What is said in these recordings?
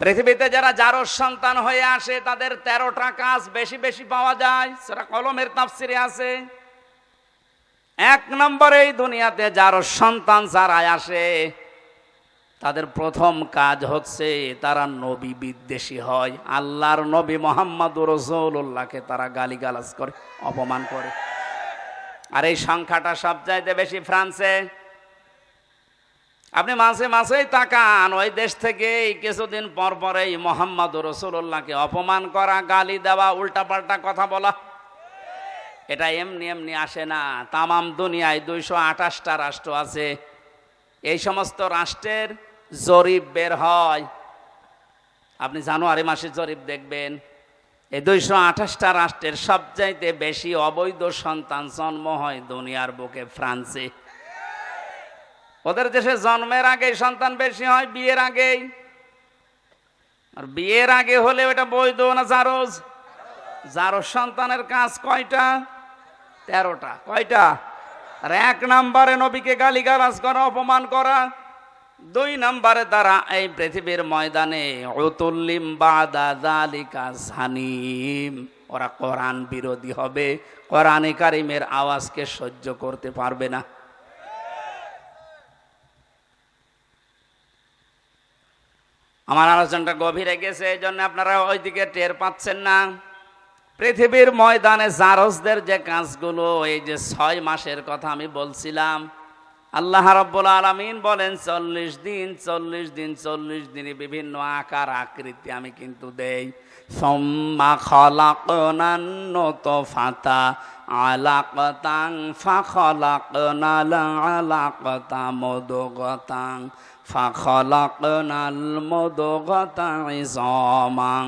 পৃথিবীতে যারা জারজ সন্তান হয়ে আসে তাদের 13টা কাজ বেশি বেশি পাওয়া যায়। সূরা কলমের তাফসিরে আছে। 1 নম্বরে এই দুনিয়াতে জারজ সন্তান যারা আসে তাদের প্রথম কাজ হচ্ছে তারা নবী বিদ্বেষী হয়। আল্লাহর নবী মুহাম্মদুর রাসূলুল্লাহকে তারা গালিগালাজ করে, অপমান করে। আর এই সংখ্যাটা সবচাইতে বেশি ফ্রান্সে। আপনি মাঝে মাঝেই তাকান, ওই দেশ থেকে কিছুদিন পর পরেই মুহাম্মদুর রাসূলুল্লাহকে অপমান করা, গালি দেওয়া, উল্টাপাল্টা কথা বলা। এটা এমনি এমনি আসে না। তামাম দুনিয়ায় 228টা রাষ্ট্র আছে। এই সমস্ত রাষ্ট্রের জরিপ বের হয়। আপনি জানুয়ারি মাসে জরিপ দেখবেন, এই 228টা রাষ্ট্রের সবচাইতে বেশি অবৈধ সন্তান জন্ম হয় দুনিয়ার বুকে ফ্রান্সে। ওদের দেশে জন্মের আগেই সন্তান বেশি হয়, বিয়ের আগেই। আর বিয়ের আগে হলে ওটা বৈধ না জারজ? জারজ সন্তানের কাজ কয়টা? 13টা। কয়টা? আর 1 নম্বরে নবীকে গালিগালাজ করা, অপমান করা। 2 নম্বরে তারা এই পৃথিবীর ময়দানে উতুল্লিম বাদা যালিকা জানিম, ওরা কোরআন বিরোধী হবে, কোরআনে কারিমের আওয়াজকে সহ্য করতে পারবে না। আমার আলোচনাটা গভীরে গেছে, এই জন্য আপনারা ওইদিকে টের পাচ্ছেন না। পৃথিবীর ময়দানে জারজদের যে কাজগুলো, এই যে 6 মাসের কথা আমি বলছিলাম, আল্লাহ রাব্বুল আলামিন বলেন 40 দিন 40 দিন 40 দিনে বিভিন্ন আকার আকৃতি আমি কিন্তু দেই। সুম্মা খালাকনান নুতফাতা আলাকাতান ফাখালাকনাল আলাকাতা মুদগাতান ফাখালাকনাল মুদগাতা ইযামান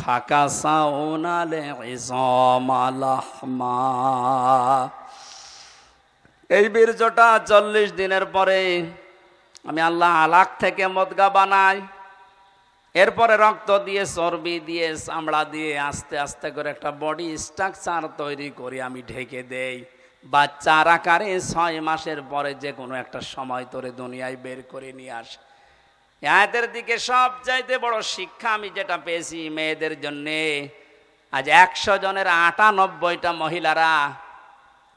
ফাকাসাউনাল ইযামা লাহমা। এই বীর্যটা 40 দিনের পরে আমি আল্লাহ আলাক থেকে মদগা বানাই। এরপরে রক্ত দিয়ে, চর্বি দিয়ে, চামড়া দিয়ে আস্তে আস্তে করে একটা বডি স্ট্রাকচার তৈরি করে আমি ঢেকে দেই। বাচ্চার আকারে 6 মাসের পরে যে কোনো একটা সময় তোরে দুনিয়ায় বের করে নিয়ে আসে। আয়াতের দিকে সবচাইতে বড় শিক্ষা আমি যেটা পেয়েছি মেয়েদের জন্যে, আজ 100 জনের 98টা মহিলারা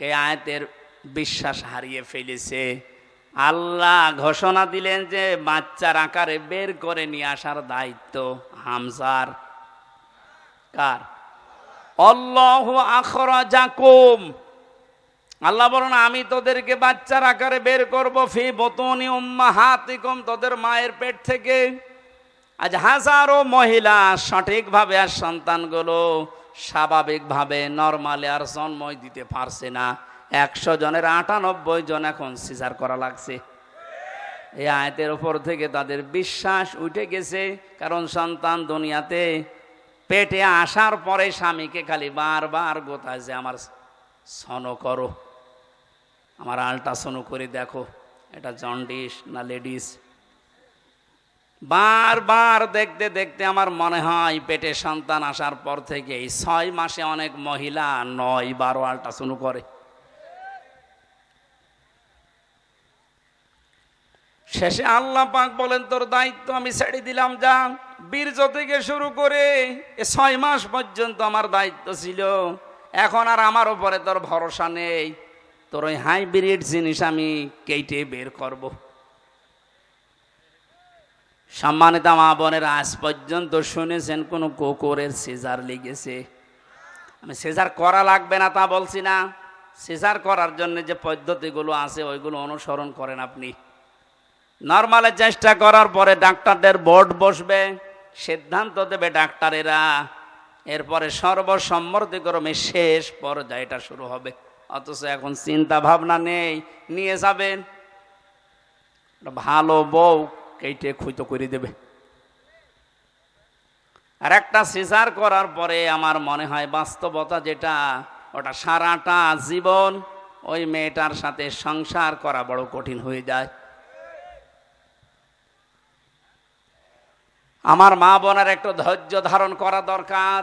এই আয়াতের বিশ্বাস হারিয়ে ফেলেছে। আল্লাহ ঘোষণা দিলেন যে বাচ্চার আকারে বের করে নিয়ে আসার দায়িত্ব হামজার। কার? আল্লাহু আখরাজাকুম। আল্লাহ বলেন আমি তোদেরকে বাচ্চার আকারে বের করব, ফি বুতুনি উম্মাহাতিকুম, তোদের মায়ের পেট থেকে। আজ হাজারো মহিলা সঠিকভাবে আর সন্তানগুলো স্বাভাবিকভাবে নরমালি আর জন্মই দিতে পারছে না। 100 জনের 98 জন এখন সিজার করা লাগছে। এই আয়াতের উপর থেকে তাদের বিশ্বাস উঠে গেছে। কারণ সন্তান দুনিয়াতে পেটে আসার পরে স্বামীকে খালি বারবার গোতায় যে আমার সনো করো, আমার আল্ট্রাসনো করে দেখো এটা জন্ডিস না লেডিস। বারবার দেখতে দেখতে আমার মনে হয় পেটে সন্তান আসার পর থেকে 6 মাসে অনেক মহিলা 9-12 আল্ট্রাসনো করে। শেষে আল্লাহ পাক বলেন তোর দায়িত্ব আমি ছেড়ে দিলাম, যা। বীর্য থেকে শুরু করে 6 মাস পর্যন্ত আমার দায়িত্ব ছিল। এখন আর আমার উপরে তোর ভরসা নেই। তোর ওই হাইব্রিড জিনিস আমি কেটে বের করব। সম্মানিত মা বোনের, আজ পর্যন্ত শুনেছেন কোন কুকুরের সিজার লেগেছে? আমি সিজার করা লাগবে না তা বলছি না। সিজার করার জন্য যে পদ্ধতিগুলো আছে ওইগুলো অনুসরণ করেন আপনি। নরমালে চেষ্টা করার পরে ডাক্তারদের বোর্ড বসবে, সিদ্ধান্ত দেবে ডাক্তারেরা। এরপরে সর্বসম্মতিক্রমে শেষ পর্যায়ে এটা শুরু হবে। অথচ এখন চিন্তা ভাবনা নেই, নিয়ে যাবেন ভালো বউ কেটে খুঁতো করে দেবে। আর একটা সিজার করার পরে আমার মনে হয় বাস্তবতা যেটা, ওটা সারাটা জীবন ওই মেয়েটার সাথে সংসার করা বড় কঠিন হয়ে যায়। আমার মা বোনের একটু ধৈর্য ধারণ করা দরকার।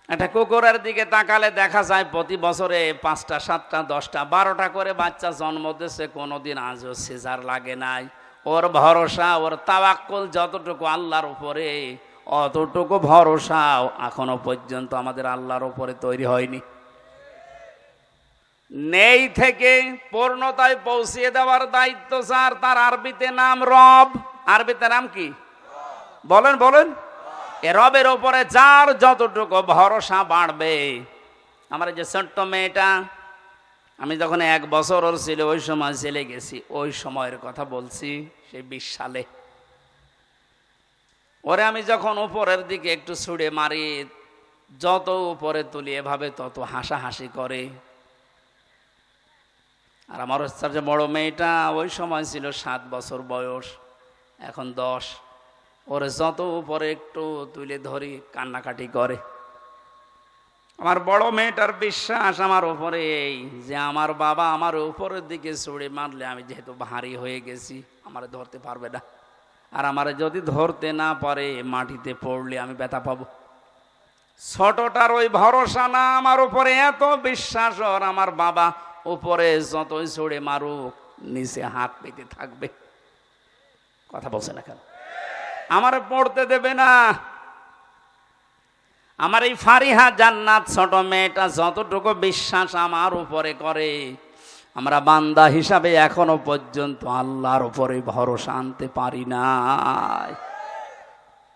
একটা কুকুরের দিকে তাকালে দেখা যায় প্রতি বছরে 5টা 7টা 10টা 12টা করে বাচ্চা জন্ম দিচ্ছে, কোনোদিন আজও সিজার লাগে নাই। ওর ভরসা, ওর তাওয়াক্কুল যতটুকু আল্লাহর উপরে, অতটুকু ভরসাও এখনো পর্যন্ত আমাদের আল্লাহর উপরে তৈরি হয়নি। নেই থেকে পূর্ণতায় পৌঁছিয়ে দেওয়ার দায়িত্ব স্যার। তার আরবিতে নাম রব। আরবিতে নাম কি বলেন বলেন? এ রবের উপরে যার যতটুকু ভরসা বাড়বে। আমার যে ছোট্ট মেয়েটা, আমি যখন 1 বছর ওর ছিল ওই সময় চলে গেছি, ওই সময়ের কথা বলছি, সেই 20 সালে। ওরে আমি যখন উপরের দিকে একটু ছুঁড়ে মারি, যত উপরে তুলি এভাবে তত হাসাহাসি করে। আর আমার যে বড় মেয়েটা, ওই সময় ছিল 7 বছর বয়স, এখন 10। ওরে যত উপরে একটু তুলে ধরি কান্নাকাটি করে। আমার বড় মেয়েটার বিশ্বাস আমার উপরে এই যে আমার বাবা আমার উপরের দিকে ছুঁড়ে মারলে আমি যেহেতু ভারী হয়ে গেছি, আমার ধরতে পারবে না। আর আমার যদি ধরতে না পারে, মাটিতে পড়লে আমি ব্যথা পাবো। ছোটটার ওই ভরসা না, আমার উপরে এত বিশ্বাস ওর, আমার বাবা উপরে যতই ছুঁড়ে মারুক নিচে হাত পেতে থাকবে। কথা বলছে না কেন? আমার পড়তে দেবে না। আমার এই ফারিহা জান্নাত ছোট মেয়েটা যতটুকু বিশ্বাস আমার উপরে করে, আমরা বান্দা হিসাবে এখনো পর্যন্ত আল্লাহর উপরে ভরসা আনতে পারি না।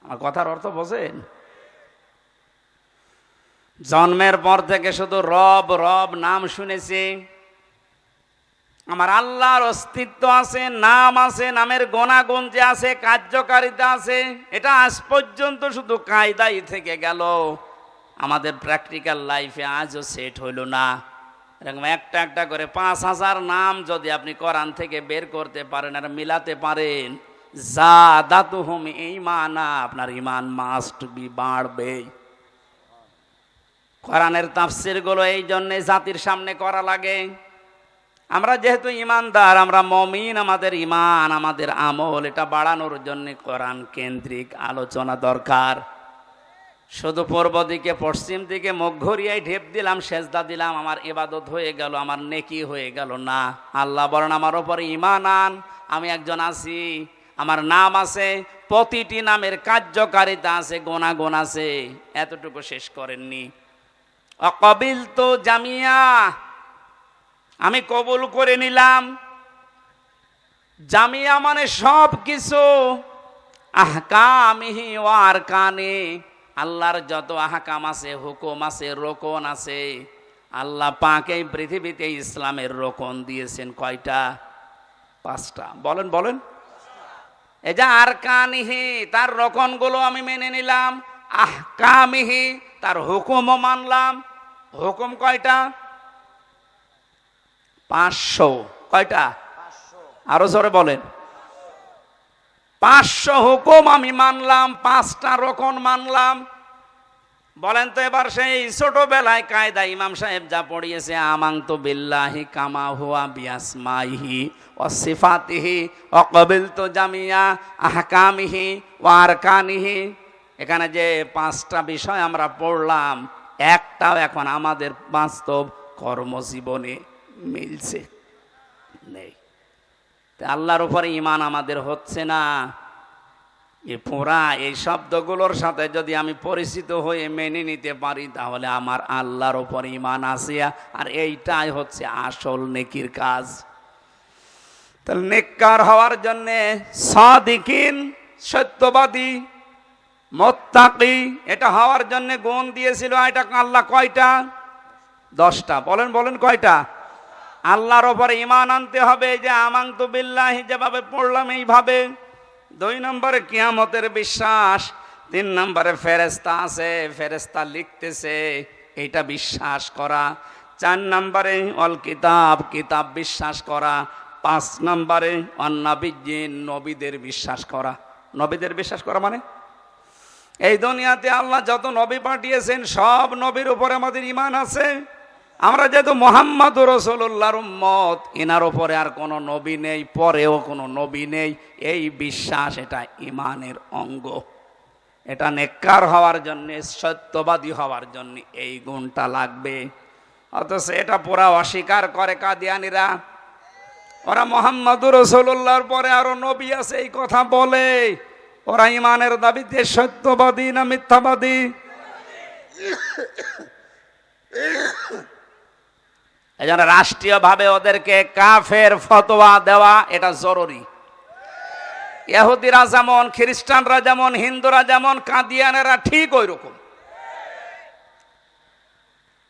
আমার কথার অর্থ বোঝেন? জন্মের পর থেকে শুধু রব রব নাম শুনেছি। আমার আল্লাহর অস্তিত্ব আছে, নাম আছে, নামের গুণাগুণ যে আছে, কার্যকারিতা আছে, এটা আজ পর্যন্ত শুধু কায়দাই থেকে গেল। আমাদের প্র্যাকটিক্যাল লাইফে আজও সেট হইল না। এরকম একটা একটা করে 5000 নাম যদি আপনি কোরআন থেকে বের করতে পারেন আর মিলাতে পারেন, যাদাতুহুম ঈমানা, আপনার ঈমান মাস্ট বি বাড়বে। কোরআনের তাফসীর গুলো এই জন্যে জাতির সামনে করা লাগে। আমরা যেহেতু ইমানদার, আমরা মুমিন, আমাদের ঈমান, আমাদের আমল এটা বাড়ানোর জন্য কোরআন কেন্দ্রিক আলোচনা দরকার। শুধু পূর্ব দিকে পশ্চিম দিকে মুখ ঘুরিয়ে ঢেপ দিলাম, সেজদা দিলাম, আমার ইবাদত হয়ে গেল, আমার নেকি হয়ে গেল না। আল্লাহ বলেন আমার উপরে ঈমান আন, আমি একজন আছি, আমার নাম আছে, প্রতিটি নামের কার্যকারিতা আছে, গুণাগুণ আছে। এতটুকু শেষ করেননি। অকবিলতু জামিয়া, আমি কবুল করে নিলাম। জামিয়া মানে সব কিছু। আহকামিহি ওয়া আরকানি, আল্লাহর যত আহকাম আছে, হুকুম আছে, রোকন আছে, আল্লাহ পাক এই পৃথিবীতে ইসলামের রোকন দিয়েছেন কয়টা? 5টা। বলেন বলেন? এই যে আরকানিহি, তার রোকনগুলো আমি মেনে নিলাম। আহকামিহি, তার হুকুমও মানলাম। হুকুম কয়টা? 500। কয়টা? আরো জোরে বলেন। 500 হুকুম আমি মানলাম, 5টা রোকন মানলাম। বলেন তো এবার সেই ছোটবেলায় কায়দা ইমাম সাহেব যা পড়িয়েছে, আমানতু বিল্লাহি কামা হুয়া বিআসমাইহি ওয়া সিফাতিহি ওয়া ক্বাবিলতু জামিয়া আহকামিহি ওয়া আরকানিহি, এখানে যে 5টা বিষয় আমরা পড়লাম, একটাও এখন আমাদের বাস্তব কর্মজীবনে মিলছে নেই। আল্লাহর উপরে ঈমান আমাদের হচ্ছে না। এই শব্দগুলোর সাথে যদি আমি পরিচিত হয়ে মেনে নিতে পারি, তাহলে আমার আল্লাহর উপর ঈমান আছে। আর এইটাই হচ্ছে আসল নেকির কাজ। তাহলে নেককার হওয়ার জন্যে সাদিকিন, সত্যবাদী, মুত্তাকি, এটা হওয়ার জন্য গুণ দিয়েছিল। এটা আল্লাহ কয়টা? 10টা। বলেন বলেন কয়টা? আল্লাহর ওপরে ঈমান আনতে হবে, যে আমানতু বিল্লাহি যেভাবে পড়লাম এইভাবে। 2 নম্বরে কিয়ামতের বিশ্বাস। 3 নম্বরে ফেরেশতা আছে, ফেরেশতা লিখতেছে, এইটা বিশ্বাস করা। 4 নম্বরে অল কিতাব, কিতাব বিশ্বাস করা। 5 নম্বরে অন্নাবিয়্যিন, নবীদের বিশ্বাস করা। নবীদের বিশ্বাস করা মানে এই দুনিয়াতে আল্লাহ যত নবী পাঠিয়েছেন, সব নবীর উপরে আমাদের ঈমান আছে। আমরা যেহেতু মুহাম্মদুর রাসূলুল্লাহর উম্মত, এনার উপরে আর কোনো নবী নেই, পরেও কোনো নবী নেই, এই বিশ্বাস, এটা ঈমানের অঙ্গ। এটা নেককার হওয়ার জন্য, সত্যবাদী হওয়ার জন্য এই গুণটা লাগবে। অথচ এটা পুরা অস্বীকার করে কাদিয়ানীরা। ওরা মুহাম্মদুর রাসূলুল্লাহর পরে আরো নবী আছে এই কথা বলে। ওরা ইমানের দাবিতে সত্যবাদী না মিথ্যাবাদী? এজন্য রাষ্ট্রীয়ভাবে ওদেরকে কাফের ফতোয়া দেওয়া এটা জরুরি। ইহুদিরা যেমন, খ্রিস্টানরা যেমন, হিন্দুরা যেমন, কাদিয়ানেরা ঠিক ওই রকম।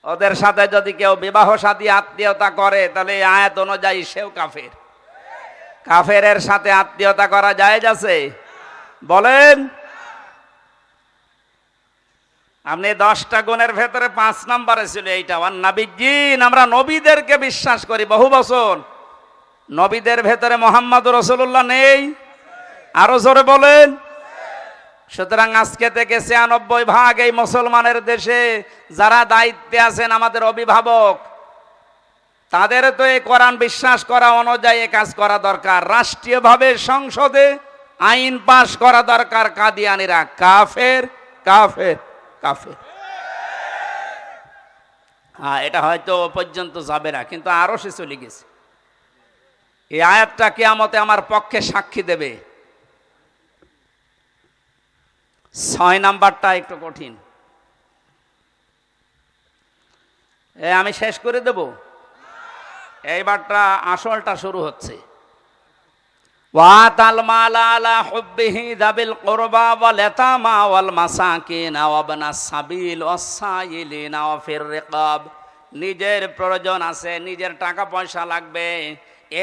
ওদের সাথে যদি কেউ বিবাহ শাদী আত্মীয়তা করে তাহলে এই আয়াত অনুযায়ী সেও কাফের। কাফেরের সাথে আত্মীয়তা করা জায়েজ আছে? বলেন। আপনি 10টা গুণের ভেতরে 5 নম্বরে ছিল এইটা, ওয়ান নাবিয়্যিন, আমরা নবীদেরকে বিশ্বাস করি বহু বছর। নবীদের ভেতরে মুহাম্মদুর রাসূলুল্লাহ নেই? আরো জোরে বলেন। সুতরাং আজকে থেকে 96% এই মুসলমানের দেশে যারা দায়িত্বে আছেন, আমাদের অভিভাবক, তাদের তো এই কোরআন বিশ্বাস করা অনুযায়ী কাজ করা দরকার। রাষ্ট্রীয়ভাবে সংসদে আইন পাশ করা দরকার, কাদিয়ানীরা কাফের কাফের কাফের। হ্যাঁ, এটা হয়তো পর্যন্ত যাবে না, কিন্তু আরো সে চলে গেছে। এই আয়াতটা কিয়ামতে আমার পক্ষে সাক্ষী দেবে। 6 নাম্বারটা একটু কঠিন, আমি শেষ করে দেব। এইবারটা আসলটা শুরু হচ্ছে। ওয়াতাল মালা আলা হুব্বিহি যাবিল কুরবা ওয়াল ইয়াতামা ওয়াল মাসাকিন ওয়া ইবনাস সাবিল ওয়াস সাইলিনা ওয়া ফির রিকাব। নিজের প্রয়োজন আছে, নিজের টাকা পয়সা লাগবে,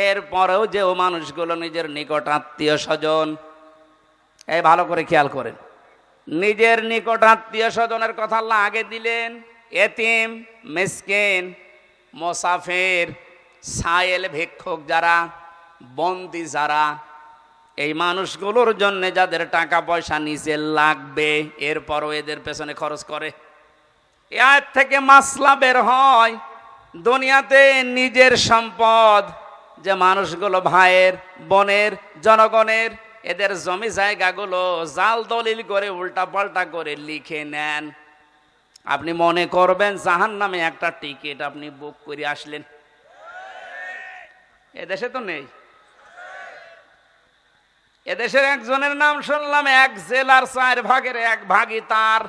এরপরেও যে ও মানুষগুলো নিজের নিকট আত্মীয় স্বজন, এই ভালো করে খেয়াল করেন, নিজের নিকট আত্মীয় স্বজনের কথা আল্লাহ আগে দিলেন। এতিম, মিসকিন, মুসাফির, সায়েল, ভিক্ষুক যারা, বন্দি যারা, এই মানুষগুলোর জন্য যাদের টাকা পয়সা নিজে লাগবে, এরপরও এদের পেছনে খরচ করে। এর থেকে মাসলা বের হয়, দুনিয়াতে নিজের সম্পদ যে মানুষগুলো ভাইয়ের, বোনের, জনগণের, এদের জমি জায়গাগুলো জাল দলিল করে উল্টা পাল্টা করে লিখে নেন। আপনি মনে করবেন জাহান্নামে একটা টিকিট আপনি বুক করে আসলেন। এদেশে তো নেই। এদেশের একজনের নাম শুনলাম 1 জেলার 4 ভাগের 1 ভাগই তার।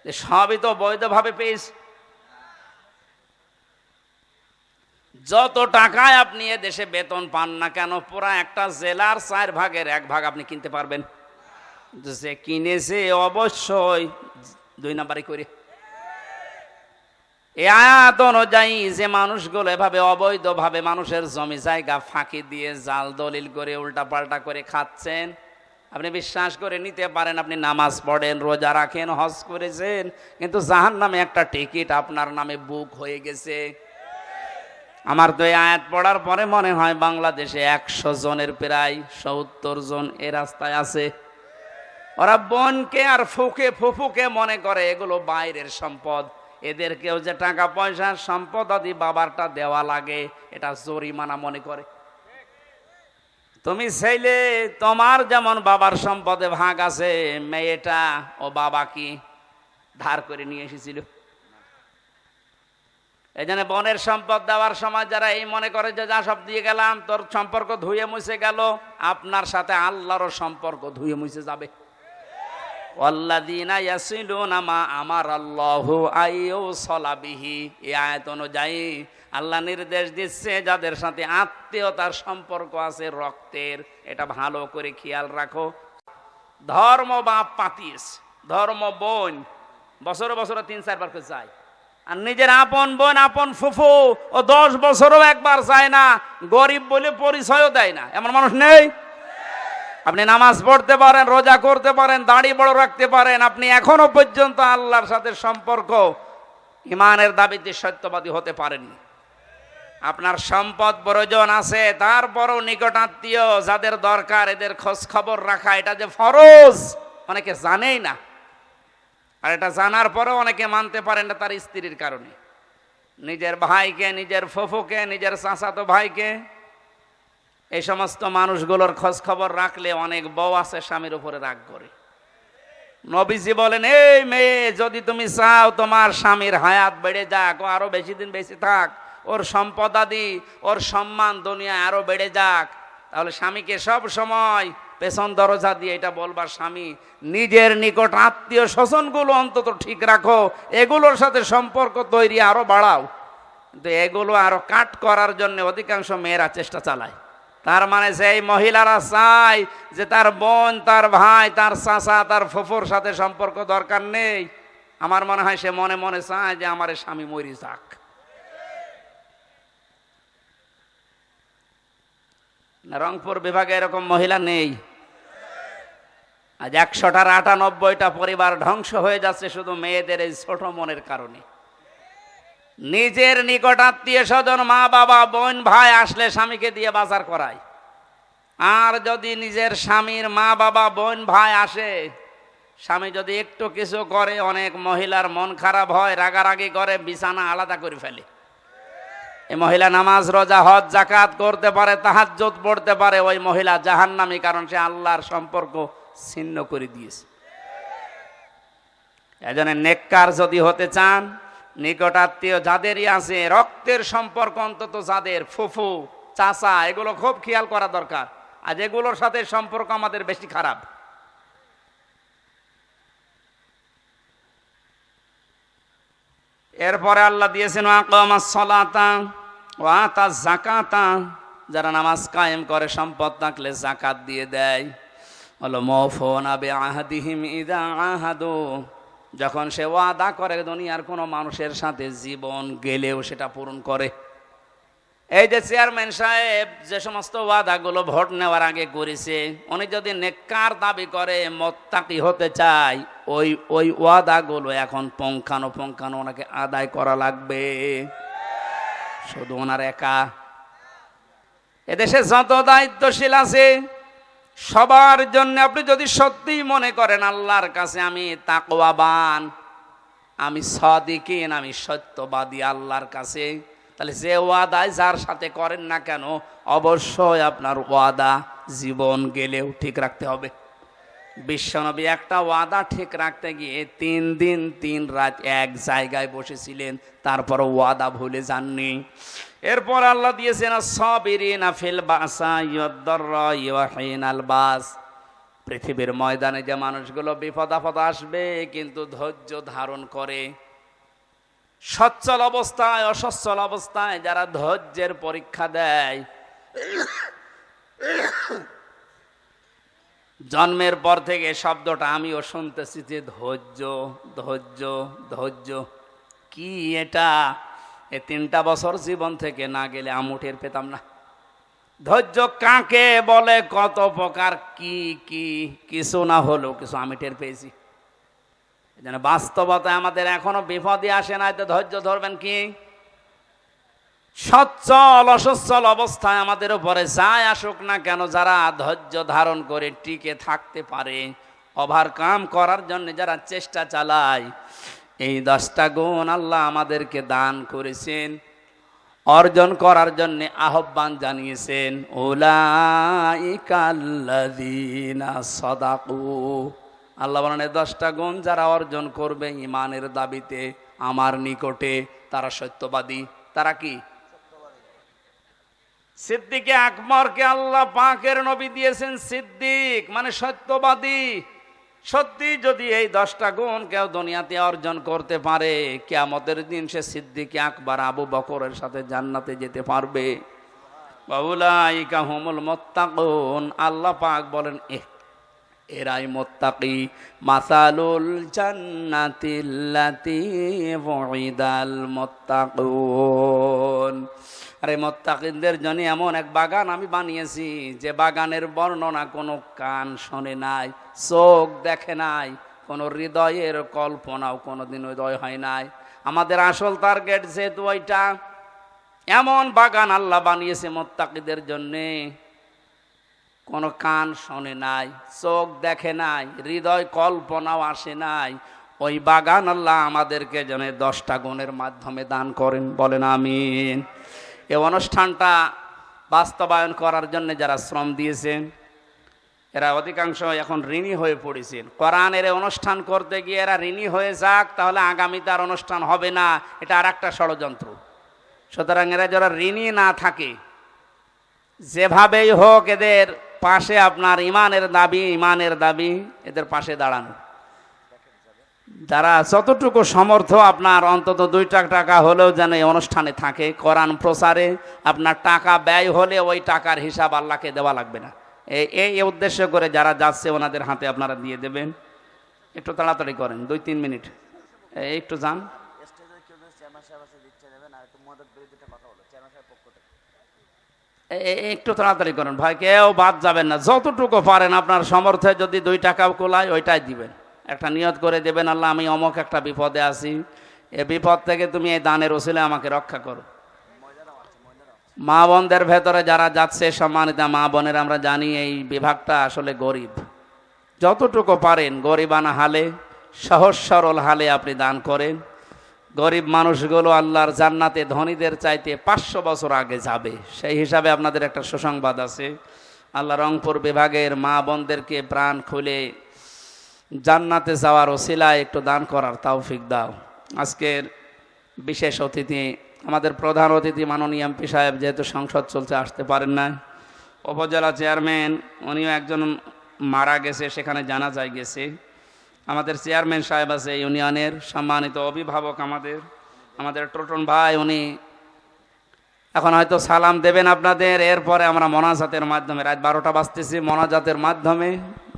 সবই তো বৈধভাবে পেয়েছে। যত টাকায় আপনি এদেশে বেতন পান না কেন, পুরা একটা জেলার 4 ভাগের 1 ভাগ আপনি কিনতে পারবেন। যে কিনেছে অবশ্যই 2 নাম্বারই করে। এই আয়াত অনুযায়ী যে মানুষগুলো এভাবে অবৈধভাবে মানুষের জমি জায়গা ফাঁকি দিয়ে জাল দলিল করে উল্টা পাল্টা করে খাচ্ছেন, আপনি বিশ্বাস করে নিতে পারেন আপনি নামাজ পড়েন, রোজা রাখেন, হজ করেছেন, কিন্তু জাহান্নামে একটা টিকিট আপনার নামে বুক হয়ে গেছে। আমার তো এই আয়াত পড়ার পরে মনে হয় বাংলাদেশে 100 জনের প্রায় 70 জন এ রাস্তায় আছে। ওরা বোনকে আর ফুফুকে মনে করে এগুলো বাইরের সম্পদ, এদেরকেও যে টাকা পয়সা সম্পদ আদি বাবারটা দেওয়া লাগে, এটা জরিমানা মনে করে। তুমি চাইলে তোমার যেমন বাবার সম্পদে ভাগ আছে, মেয়েটা ও বাবা কি ধার করে নিয়ে এসেছিল। এই জন্য বোনের সম্পদ দেওয়ার সময় যারা এই মনে করে যে যা সব দিয়ে গেলাম, তোর সম্পর্ক ধুয়ে মুছে গেল, আপনার সাথে আল্লাহরও সম্পর্ক ধুয়ে মুছে যাবে। ওয়াল্লাযীনা ইয়াসিলুনা মা আমারাল্লাহু আইয়ুসালা বিহি। এই আয়াত অনুযায়ী আল্লাহ নির্দেশ দিচ্ছে যাদের সাথে আত্মীয়তার সম্পর্ক আছে রক্তের, এটা ভালো করে খেয়াল রাখো। ধর্ম বাপ পাতিস, ধর্ম বোন বছরে বছরে 3-4 বার করে যায়, আর নিজের আপন বোন আপন ফুফু ও 10 বছরও একবার যায় না, গরিব বলে পরিচয়ও দেয় না, এমন মানুষ নেই। আপনি নামাজ পড়তে পারেন, রোজা করতে পারেন, দাড়ি বড় রাখতে পারেন, আপনি এখনো পর্যন্ত আল্লাহর সাথে সম্পর্ক ইমানের দাবিতে সত্যবাদী হতে পারেননি। আপনার সম্পদ প্রয়োজন আছে, তারপরও নিকট আত্মীয় যাদের দরকার এদের খোঁজ খবর রাখা, এটা যে ফরজ অনেকে জানেই না। আর এটা জানার পরেও অনেকে মানতে পারেন না তার স্ত্রীর কারণে। নিজের ভাইকে, নিজের ফুফুকে, নিজের চাচাতো ভাইকে, এই সমস্ত মানুষগুলোর খোঁজ খবর রাখলে অনেক বউ আছে স্বামীর উপরে রাগ করে। নবীজি বলেন, এই মেয়ে যদি তুমি চাও তোমার স্বামীর হায়াত বেড়ে যাক, ও আরো বেশি দিন বেঁচে থাক, ওর সম্পদাদি, ওর সম্মান দুনিয়ায় আরো বেড়ে যাক, তাহলে স্বামীকে সব সময় পেছন দরজা দিয়ে এটা বলবার, স্বামী নিজের নিকট আত্মীয় স্বজনগুলো অন্তত ঠিক রাখো, এগুলোর সাথে সম্পর্ক তৈরি আরো বাড়াও। কিন্তু এগুলো আরো কাট করার জন্য অধিকাংশ মেয়েরা চেষ্টা চালায়। তার মানে সেই মহিলারা চায় যে তার বোন, তার ভাই, তার চাচা, তার ফুফুর সাথে সম্পর্ক দরকার নেই। আমার মনে হয় সে মনে মনে চায় যে আমার স্বামী মরি যাক। রংপুর বিভাগে এরকম মহিলা নেই? আজ 100টার 98টা পরিবার ধ্বংস হয়ে যাচ্ছে শুধু মেয়েদের এই ছোট মনের কারণে। নিজের নিকট আত্মীয় স্বজন, মা বাবা, বোন, ভাই আসলে স্বামীকে দিয়ে বাজার করায়। আর যদি নিজের স্বামীর মা বাবা, বোন, ভাই আসে, স্বামী যদি একটু কিছু করে, অনেক মহিলার মন খারাপ হয়, রাগারাগি করে, বিছানা আলাদা করে ফেলে। এই মহিলা নামাজ, রোজা, হজ, যাকাত করতে পারে, তাহাজ্জুদ পড়তে পারে, ওই মহিলা জাহান্নামী, কারণ সে আল্লাহর সম্পর্ক ছিন্ন করে দিয়েছে। এজন্য নেককার যদি হতে চান, নিকট আত্মীয় যাদেরই আছে, রক্তের সম্পর্ক অন্তত যাদের, ফুফু, চাচা, এগুলো খুব খেয়াল করা দরকার। আজ এগুলোর সাথে সম্পর্ক আমাদের বেশি খারাপ। এরপরে আল্লাহ দিয়েছেন আকামাস সালাতা ওয়া আতাজ যাকাতা, যারা নামাজ কায়েম করে, সম্পদ থাকলে যাকাত দিয়ে দেয়। হলো মৌফুনা বিআহদিহিম ইযা আহাদু, যখন সে ওয়াদা করে দুনিয়ার কোনো মানুষের সাথে, জীবন গেলেও সেটা পূরণ করে। এই যে চেয়ারম্যান সাহেব যে সমস্ত ওয়াদাগুলো ভোট নেওয়ার আগে করেছে, উনি যদি নেককার দাবি করে, মুত্তাকি হতে চায়, ওই ওয়াদাগুলো এখন পুঙ্খানুপুঙ্খানু ওনাকে আদায় করা লাগবে। শুধু ওনার একা, এদেশে যত দায়িত্বশীল আছে সবার জন্য আপনি যদি সত্যিই মনে করেন আল্লাহর কাছে আমি তাকওয়াবান, আমি সাদিকিন, আমি সত্যবাদী আল্লাহর কাছে, তাহলে যে ওয়াদায় যার সাথে করেন না কেন, অবশ্যই আপনার ওয়াদা জীবন গেলেও ঠিক রাখতে হবে। বিশ্বনবী একটা ওয়াদা ঠিক রাখতে গিয়ে 3 দিন 3 রাত এক জায়গায় বসেছিলেন, তারপর ওয়াদা ভুলে যাননি। এরপর আল্লাহ দিয়েছেন সাবিরিনা ফিল বাসাই ওয়াদ-দাররা ওয়া হিনাল বাস, পৃথিবীর ময়দানে যে মানুষগুলো বিপদ আপদ আসবে কিন্তু ধৈর্য ধারণ করে, সচ্ছল অবস্থায়, অসচ্ছল অবস্থায় যারা ধৈর্যের পরীক্ষা দেয়, জন্মের পর থেকে শব্দটা আমিও শুনতেছি যে ধৈর্য, ধৈর্য, ধৈর্য। কি এটা? এই 3টা বছর জীবন থেকে না গেলে আমুটের পেতাম না। ধৈর্য কাকে বলে, কত প্রকার, কি কি, কিছু না হলেও কিছু আমি টের পেয়েছি। যেন বাস্তবতায় আমাদের এখনো বিপদই আসে না, তো ধৈর্য ধরবেন কি? সচ্ছল অসচ্ছল অবস্থায় আমাদের উপরে যাই আসুক না কেন, যারা ধৈর্য ধারণ করে টিকে থাকতে পারে, ওভারকাম করার জন্য যারা চেষ্টা চালায়, এই 10টা গুণ আল্লাহ আমাদেরকে দান করেছেন, অর্জন করার জন্য আহ্বান জানিয়েছেন। উলাইকাল্লাযীনা সাদাকু, আল্লাহ বলেন 10টা গুণ যারা অর্জন করবে ঈমানের দাবিতে আমার নিকটে, তারা সত্যবাদী। তারা কি? সিদ্দিকে আকবরকে আল্লাহ পাকের নবী দিয়েছেন সিদ্দিক, মানে সত্যবাদী। সত্যি যদি এই 10টা গুণ কেউ দুনিয়াতে অর্জন করতে পারে, কিয়ামতের দিন সে সিদ্দিকে আকবর আবু বকরের সাথে জান্নাতে যেতে পারবে। উলাইকা হুমুল মুত্তাকুন, আল্লাহ পাক বলেন এরাই মুত্তাকি। মাসালুল জান্নাতিল্লাতী ওয়িদাল মুত্তাকুন, আরে মুত্তাকিনদের জন্য এমন এক বাগান আমি বানিয়েছি, যে বাগানের বর্ণনা কোনো কান শোনে নাই, চোখ দেখে নাই, কোনো হৃদয়ের কল্পনাও কোনোদিন উদয় হয় নাই। আমাদের আসল টার্গেট যেহেতু ওইটা, এমন বাগান আল্লাহ বানিয়েছে মুত্তাকিদের জন্যে, কোনো কান শোনে নাই, চোখ দেখে নাই, হৃদয় কল্পনাও আসে নাই। ওই বাগান আল্লাহ আমাদেরকে যেন 10টা গুণের মাধ্যমে দান করেন, বলেন আমিন। এই অনুষ্ঠানটা বাস্তবায়ন করার জন্য যারা শ্রম দিয়েছেন, এরা অধিকাংশ এখন ঋণী হয়ে পড়েছেন। কোরআনের অনুষ্ঠান করতে গিয়ে এরা ঋণী হয়ে যাক, তাহলে আগামীতে আর অনুষ্ঠান হবে না, এটা আর একটা ষড়যন্ত্র। সুতরাং এরা যারা ঋণী না থাকে, যেভাবেই হোক এদের পাশে আপনার ইমানের দাবি এদের পাশে দাঁড়ানো। যারা যতটুকু সমর্থ আপনার অন্তত 2 টাকা হলেও যেন এই অনুষ্ঠানে থাকে, কোরআন প্রচারে আপনার টাকা ব্যয় হলে ওই টাকার হিসাব আল্লাহকে দেওয়া লাগবে না। এই উদ্দেশ্য করে যারা যাচ্ছে ওনাদের হাতে আপনারা দিয়ে দেবেন। একটু তাড়াতাড়ি করেন, 2-3 মিনিট একটু যান। একটু তাড়াতাড়ি করেন ভাই, কেউ বাদ যাবেন না। যতটুকু পারেন আপনার সমর্থে যদি 2 টাকাও কোলায় ওইটাই দিবেন। একটা নিয়ত করে দেবেন, আল্লাহ আমি অমুক একটা বিপদে আছি, এ বিপদ থেকে তুমি এই দানের ওসিলায় আমাকে রক্ষা করো। মা বোনদের ভেতরে যারা যাচ্ছে, সম্মানিত মা বোনের, আমরা জানি এই বিভাগটা আসলে গরিব। যতটুকু পারেন গরিবানা হালে, সহজ সরল হালে আপনি দান করেন। গরিব মানুষগুলো আল্লাহর জান্নাতে ধনীদের চাইতে 500 বছর আগে যাবে। সেই হিসাবে আপনাদের একটা সুসংবাদ আছে। আল্লাহ রংপুর বিভাগের মা বোনদেরকে প্রাণ খুলে জান্নাতে যাওয়ার ওসিলায় একটু দান করার তৌফিক দাও। আজকের বিশেষ অতিথি, আমাদের প্রধান অতিথি মাননীয় এমপি সাহেব, যেহেতু সংসদ চলছে আসতে পারেন না। উপজেলা চেয়ারম্যান, উনিও একজন মারা গেছে, সেখানে জানাজায় গেছে। আমাদের চেয়ারম্যান সাহেব আছে ইউনিয়নের, সম্মানিত অভিভাবক আমাদের টোটন ভাই, উনি এখন হয়তো সালাম দেবেন আপনাদের। এরপরে আমরা মোনাজাতের মাধ্যমে, রাত 12টা বাজতেছি, মোনাজাতের মাধ্যমে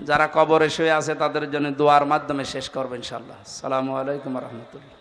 যারা কবরে শুয়ে আছে তাদের জন্য দোয়ার মাধ্যমে শেষ করবেন ইনশাআল্লাহ। আসসালামু আলাইকুম ওয়া রাহমাতুল্লাহ।